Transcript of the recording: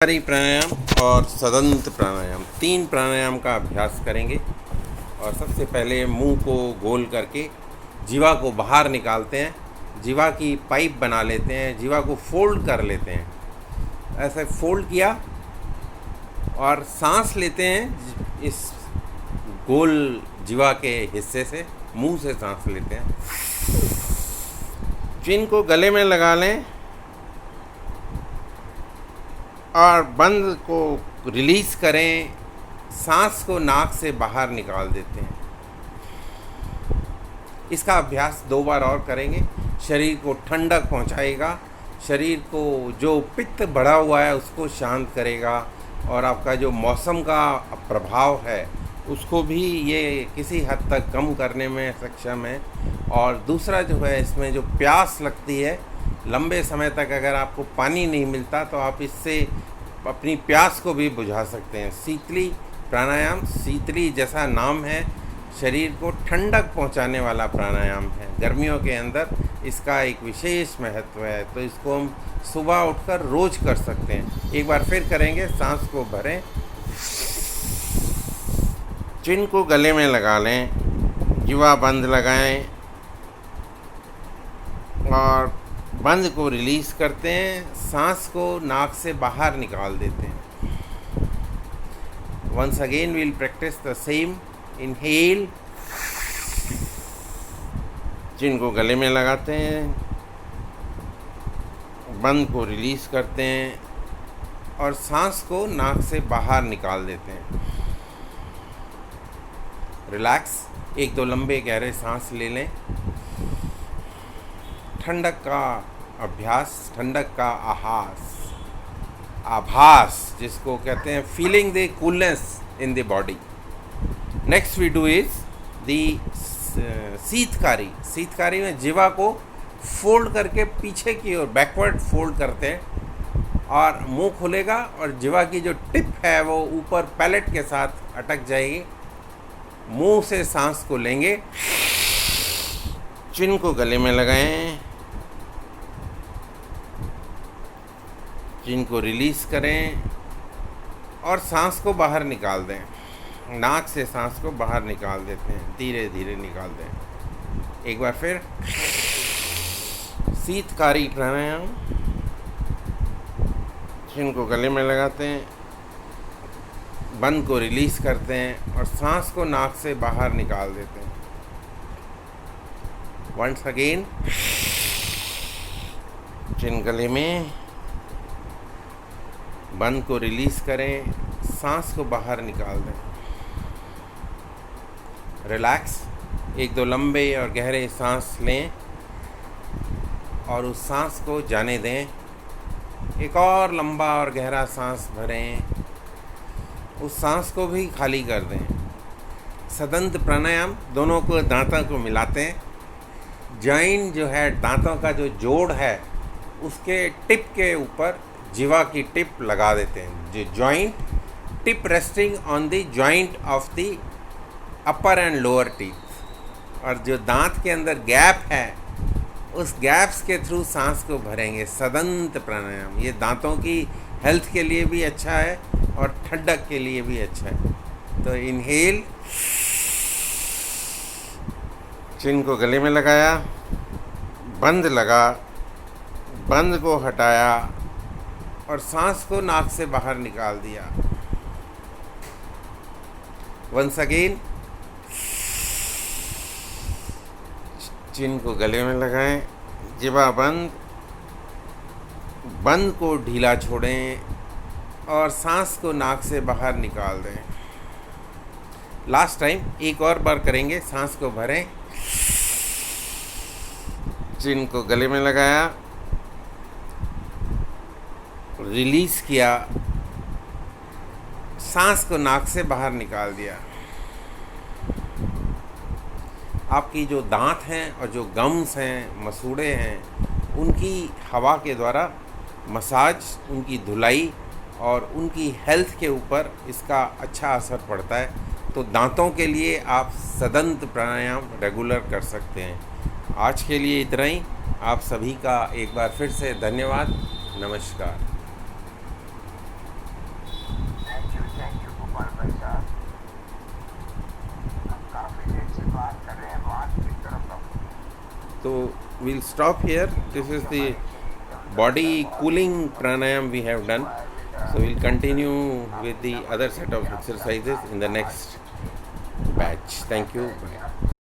प्राणायाम और सदंत प्राणायाम, 3 प्राणायाम का अभ्यास करेंगे। और सबसे पहले मुंह को गोल करके जीवा को बाहर निकालते हैं, जीवा की पाइप बना लेते हैं, जीवा को फोल्ड कर लेते हैं। ऐसे फोल्ड किया और सांस लेते हैं इस गोल जीवा के हिस्से से, मुंह से सांस लेते हैं। चिन को गले में लगा लें और बंद को रिलीज़ करें, सांस को नाक से बाहर निकाल देते हैं। इसका अभ्यास 2 बार और करेंगे। शरीर को ठंडक पहुंचाएगा, शरीर को जो पित्त बढ़ा हुआ है उसको शांत करेगा और आपका जो मौसम का प्रभाव है उसको भी ये किसी हद तक कम करने में सक्षम है। और दूसरा जो है, इसमें जो प्यास लगती है, लंबे समय तक अगर आपको पानी नहीं मिलता तो आप इससे अपनी प्यास को भी बुझा सकते हैं। शीतली प्राणायाम, शीतली जैसा नाम है, शरीर को ठंडक पहुंचाने वाला प्राणायाम है। गर्मियों के अंदर इसका एक विशेष महत्व है, तो इसको हम सुबह उठकर रोज कर सकते हैं। एक बार फिर करेंगे। सांस को भरें, चिन को गले में लगा लें, जीवा बंद लगाएं और बंद को रिलीज़ करते हैं, सांस को नाक से बाहर निकाल देते हैं। Once again we will practice the same. Inhale, chin को गले में लगाते हैं, बंद को रिलीज़ करते हैं और सांस को नाक से बाहर निकाल देते हैं। रिलैक्स, 1-2 लंबे गहरे सांस ले लें। ठंडक का अभ्यास, ठंडक का आभास जिसको कहते हैं, feeling the coolness in the body. Next we do is the Sheetkari. Sheetkari में जीवा को फोल्ड करके पीछे की ओर बैकवर्ड फोल्ड करते हैं और मुंह खुलेगा और जीवा की जो टिप है वो ऊपर पैलेट के साथ अटक जाएगी। मुंह से सांस को लेंगे, चिन को गले में लगाएं, चिन को रिलीज़ करें और सांस को बाहर निकाल दें। नाक से सांस को बाहर निकाल देते हैं, धीरे धीरे निकाल दें। एक बार फिर शीतकारी प्राणायाम। चिन को गले में लगाते हैं, बंद को रिलीज़ करते हैं और सांस को नाक से बाहर निकाल देते हैं। वंस अगेन, चिन गले में, बंद को रिलीज़ करें, सांस को बाहर निकाल दें। रिलैक्स, 1-2 लंबे और गहरे सांस लें और उस सांस को जाने दें। एक और लंबा और गहरा सांस भरें, उस सांस को भी खाली कर दें। सदंत प्राणायाम, दोनों को दांतों को मिलाते हैं। जॉइंट जो है, दांतों का जो जोड़ है उसके टिप के ऊपर जीवा की टिप लगा देते हैं। जो joint tip resting on the joint of the upper and lower teeth. और जो दांत के अंदर गैप है उस गैप्स के थ्रू सांस को भरेंगे। सदंत प्राणायाम ये दांतों की हेल्थ के लिए भी अच्छा है और ठंडक के लिए भी अच्छा है। तो इनहेल, चिन को गले में लगाया, बंद लगा, बंद को हटाया और सांस को नाक से बाहर निकाल दिया। वंस अगेन, चिन को गले में लगाएं, जिवा बंद, बंद को ढीला छोड़ें और सांस को नाक से बाहर निकाल दें। लास्ट टाइम एक और बार करेंगे। सांस को भरें, चिन को गले में लगाया, रिलीज़ किया, सांस को नाक से बाहर निकाल दिया। आपकी जो दांत हैं और जो गम्स हैं, मसूड़े हैं, उनकी हवा के द्वारा मसाज, उनकी धुलाई और उनकी हेल्थ के ऊपर इसका अच्छा असर पड़ता है। तो दांतों के लिए आप सदंत प्राणायाम रेगुलर कर सकते हैं। आज के लिए इतना ही। आप सभी का एक बार फिर से धन्यवाद। नमस्कार। So we'll stop here. This is the body cooling pranayam we have done. So we'll continue with the other set of exercises in the next batch. Thank you. Bye.